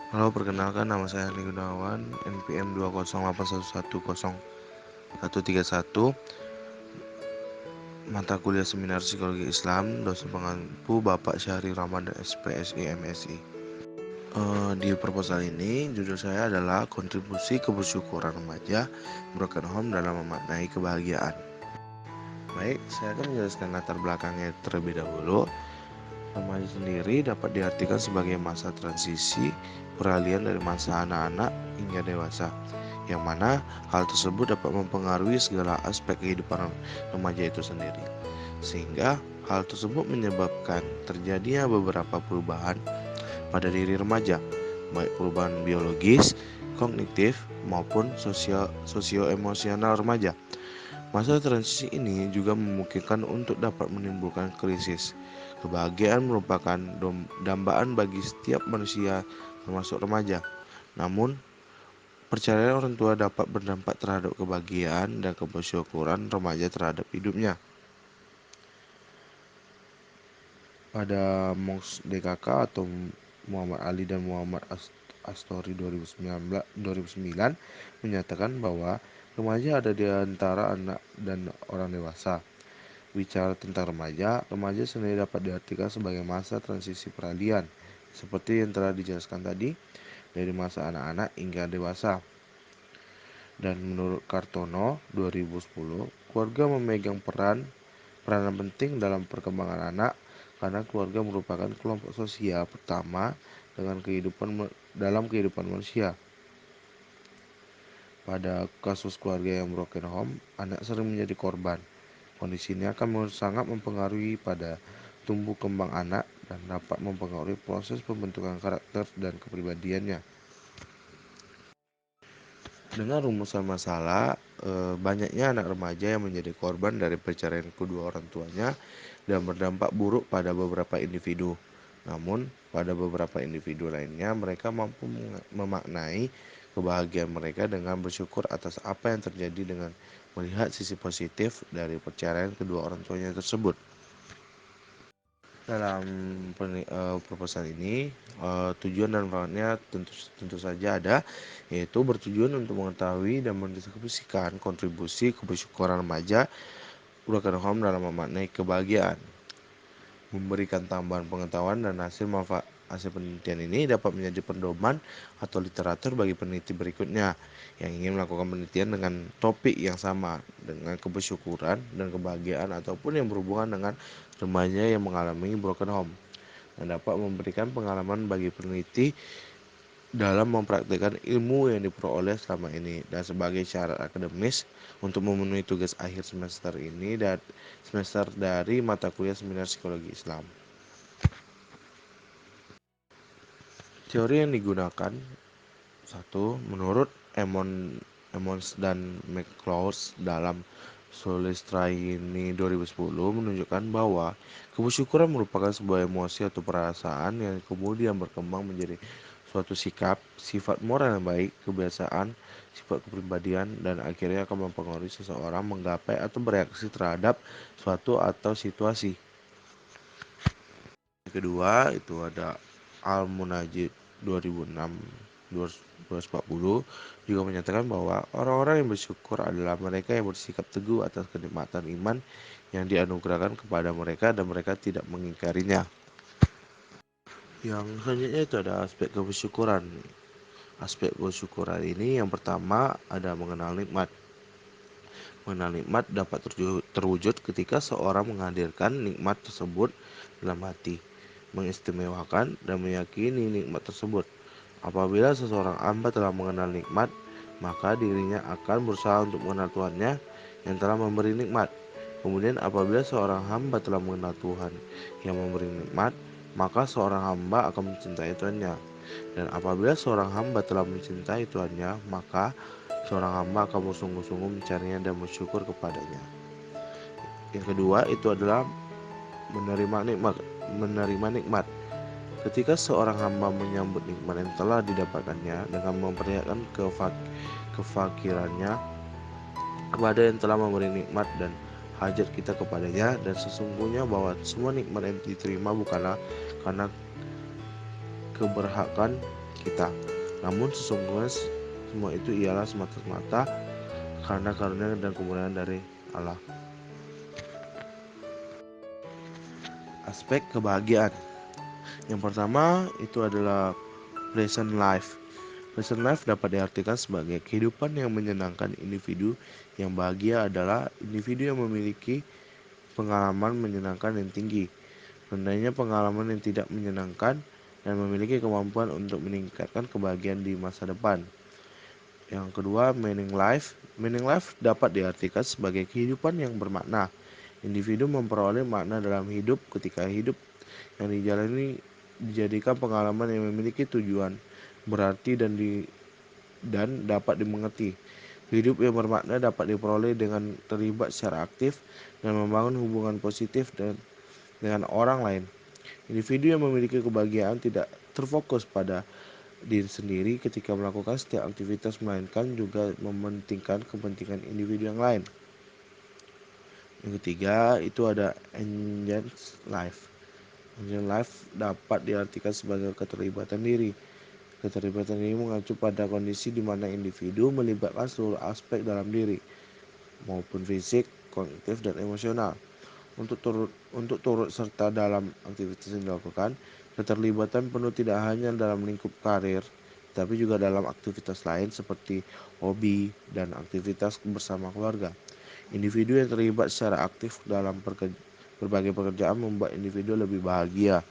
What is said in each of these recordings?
Halo, perkenalkan nama saya Hendy Gunawan, NPM 20811101131, mata kuliah Seminar Psikologi Islam, dosen pengampu Bapak Syahri Ramadan SPSI MSI. Di proposal ini, judul saya adalah kontribusi kebersyukuran remaja Broken Home dalam memaknai kebahagiaan. Baik, saya akan menjelaskan latar belakangnya terlebih dahulu. Remaja sendiri dapat diartikan sebagai masa transisi peralihan dari masa anak-anak hingga dewasa, yang mana hal tersebut dapat mempengaruhi segala aspek kehidupan remaja itu sendiri, sehingga hal tersebut menyebabkan terjadinya beberapa perubahan pada diri remaja, baik perubahan biologis, kognitif, maupun sosio-emosional remaja. Masa transisi ini juga memungkinkan untuk dapat menimbulkan krisis. Kebahagiaan merupakan dambaan bagi setiap manusia, termasuk remaja. Namun, perceraian orang tua dapat berdampak terhadap kebahagiaan dan kebersyukuran remaja terhadap hidupnya. Pada Monks DKK atau Muhammad Ali dan Muhammad Astori 2009 menyatakan bahwa remaja ada di antara anak dan orang dewasa. Bicara tentang remaja, remaja sendiri dapat diartikan sebagai masa transisi peralihan, seperti yang telah dijelaskan tadi, dari masa anak-anak hingga dewasa. Dan menurut Kartono 2010, keluarga memegang peranan penting dalam perkembangan anak karena keluarga merupakan kelompok sosial pertama dalam kehidupan manusia. Pada kasus keluarga yang broken home, anak sering menjadi korban. Kondisi ini akan sangat mempengaruhi pada tumbuh kembang anak dan dapat mempengaruhi proses pembentukan karakter dan kepribadiannya. Dengan rumusan masalah, banyaknya anak remaja yang menjadi korban dari perceraian kedua orang tuanya dan berdampak buruk pada beberapa individu. Namun, pada beberapa individu lainnya, mereka mampu memaknai kebahagiaan mereka dengan bersyukur atas apa yang terjadi dengan melihat sisi positif dari perceraian kedua orang tuanya tersebut. Dalam proposal ini, tujuan dan manfaatnya tentu saja ada, yaitu bertujuan untuk mengetahui dan mendiskusikan kontribusi kebersyukuran remaja broken home dalam memaknai kebahagiaan. Memberikan tambahan pengetahuan dan hasil penelitian ini dapat menjadi pedoman atau literatur bagi peneliti berikutnya yang ingin melakukan penelitian dengan topik yang sama dengan kebersyukuran dan kebahagiaan ataupun yang berhubungan dengan remaja yang mengalami broken home, dan dapat memberikan pengalaman bagi peneliti dalam mempraktikkan ilmu yang diperoleh selama ini dan sebagai syarat akademis untuk memenuhi tugas akhir semester ini dan semester dari mata kuliah Seminar Psikologi Islam. Teori yang digunakan: satu, menurut Emmons dan McCloud dalam Sulistraini 2010 menunjukkan bahwa kebersyukuran merupakan sebuah emosi atau perasaan yang kemudian berkembang menjadi suatu sikap, sifat moral yang baik, kebiasaan, sifat kepribadian, dan akhirnya akan mempengaruhi seseorang menggapai atau bereaksi terhadap suatu atau situasi. Yang kedua, itu ada Al-Munajid 2006 240 juga menyatakan bahwa orang-orang yang bersyukur adalah mereka yang bersikap teguh atas kenikmatan iman yang dianugerahkan kepada mereka dan mereka tidak mengingkarinya. Yang selanjutnya itu ada aspek kebersyukuran. Aspek kebersyukuran ini yang pertama ada mengenal nikmat. Mengenal nikmat dapat terwujud ketika seorang menghadirkan nikmat tersebut dalam hati, mengistimewakan dan meyakini nikmat tersebut. Apabila seseorang hamba telah mengenal nikmat, maka dirinya akan berusaha untuk mengenal Tuhannya yang telah memberi nikmat. Kemudian apabila seorang hamba telah mengenal Tuhan yang memberi nikmat, maka seorang hamba akan mencintai Tuhannya. Dan apabila seorang hamba telah mencintai Tuhannya, maka seorang hamba akan bersungguh-sungguh mencarinya dan bersyukur kepadanya. Yang kedua itu adalah menerima nikmat. Menerima nikmat. Ketika seorang hamba menyambut nikmat yang telah didapatkannya dengan memperlihatkan kefakirannya kepada yang telah memberi nikmat dan hajat kita kepadanya, dan sesungguhnya bahwa semua nikmat yang diterima bukanlah karena keberhakan kita. Namun sesungguhnya semua itu ialah semata-mata karena karunia dan kemuliaan dari Allah. Aspek kebahagiaan. Yang pertama itu adalah pleasant life. Pleasant life dapat diartikan sebagai kehidupan yang menyenangkan. Individu yang bahagia adalah individu yang memiliki pengalaman menyenangkan yang tinggi, rendahnya pengalaman yang tidak menyenangkan, dan memiliki kemampuan untuk meningkatkan kebahagiaan di masa depan. Yang kedua, meaning life. Meaning life dapat diartikan sebagai kehidupan yang bermakna. Individu memperoleh makna dalam hidup ketika hidup yang dijalani dijadikan pengalaman yang memiliki tujuan, berarti dan dapat dimengerti. Hidup yang bermakna dapat diperoleh dengan terlibat secara aktif dan membangun hubungan positif dengan orang lain. Individu yang memiliki kebahagiaan tidak terfokus pada diri sendiri ketika melakukan setiap aktivitas, melainkan juga mementingkan kepentingan individu yang lain. Yang ketiga itu ada engaged life. Engaged life dapat diartikan sebagai keterlibatan diri. Keterlibatan ini mengacu pada kondisi di mana individu melibatkan seluruh aspek dalam diri, maupun fisik, kognitif, dan emosional. Untuk turut serta dalam aktivitas yang dilakukan, keterlibatan penuh tidak hanya dalam lingkup karir, tapi juga dalam aktivitas lain seperti hobi dan aktivitas bersama keluarga. Individu yang terlibat secara aktif dalam berbagai pekerjaan membuat individu lebih bahagia.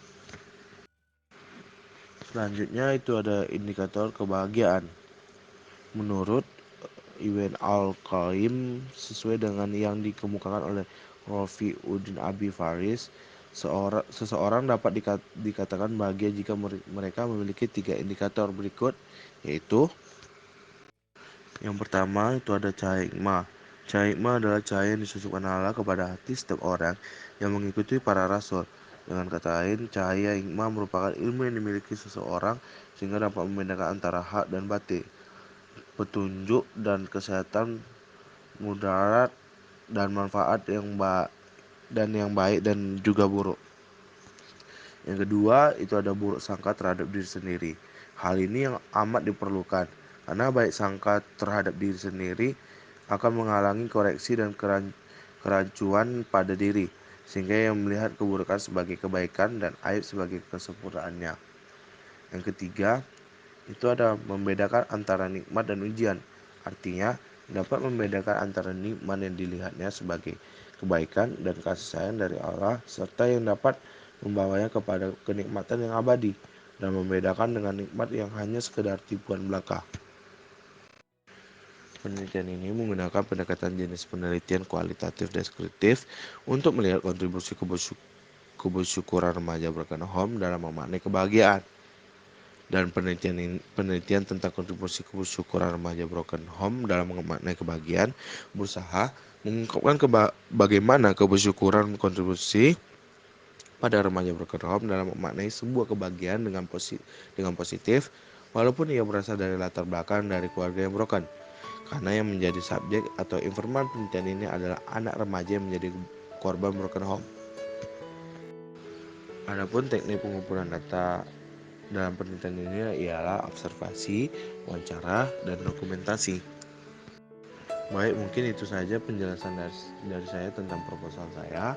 Selanjutnya itu ada indikator kebahagiaan. Menurut Ibn Al-Qayyim, sesuai dengan yang dikemukakan oleh Rafi Uddin Abi Faris, seseorang dapat dikatakan bahagia jika mereka memiliki 3 indikator berikut, yaitu yang pertama itu ada cahaya hikmah. Cahaya hikmah adalah cahaya yang disusupkan Allah kepada hati setiap orang yang mengikuti para rasul. Dengan kata lain, cahaya hikmah merupakan ilmu yang dimiliki seseorang sehingga dapat membedakan antara hak dan batil, petunjuk dan kesehatan, mudarat dan manfaat yang baik dan juga buruk. Yang kedua itu ada buruk sangka terhadap diri sendiri. Hal ini yang amat diperlukan karena baik sangka terhadap diri sendiri akan menghalangi koreksi dan kerancuan pada diri, sehingga yang melihat keburukan sebagai kebaikan dan aib sebagai kesempurnaannya. Yang ketiga itu ada membedakan antara nikmat dan ujian. Artinya dapat membedakan antara nikmat yang dilihatnya sebagai kebaikan dan kasih sayang dari Allah, serta yang dapat membawanya kepada kenikmatan yang abadi, dan membedakan dengan nikmat yang hanya sekedar tipuan belaka. Penelitian ini menggunakan pendekatan jenis penelitian kualitatif deskriptif untuk melihat kontribusi kebersyukuran remaja broken home dalam memaknai kebahagiaan. Dan penelitian tentang kontribusi kebersyukuran remaja broken home dalam memaknai kebahagiaan berusaha mengungkapkan bagaimana kebersyukuran kontribusi pada remaja broken home dalam memaknai sebuah kebahagiaan dengan positif, walaupun ia berasal dari latar belakang dari keluarga yang broken. Karena yang menjadi subjek atau informan penelitian ini adalah anak remaja yang menjadi korban broken home. Adapun teknik pengumpulan data dalam penelitian ini ialah observasi, wawancara, dan dokumentasi. Baik, mungkin itu saja penjelasan dari saya tentang proposal saya.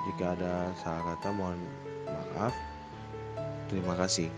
Jika ada salah kata mohon maaf. Terima kasih.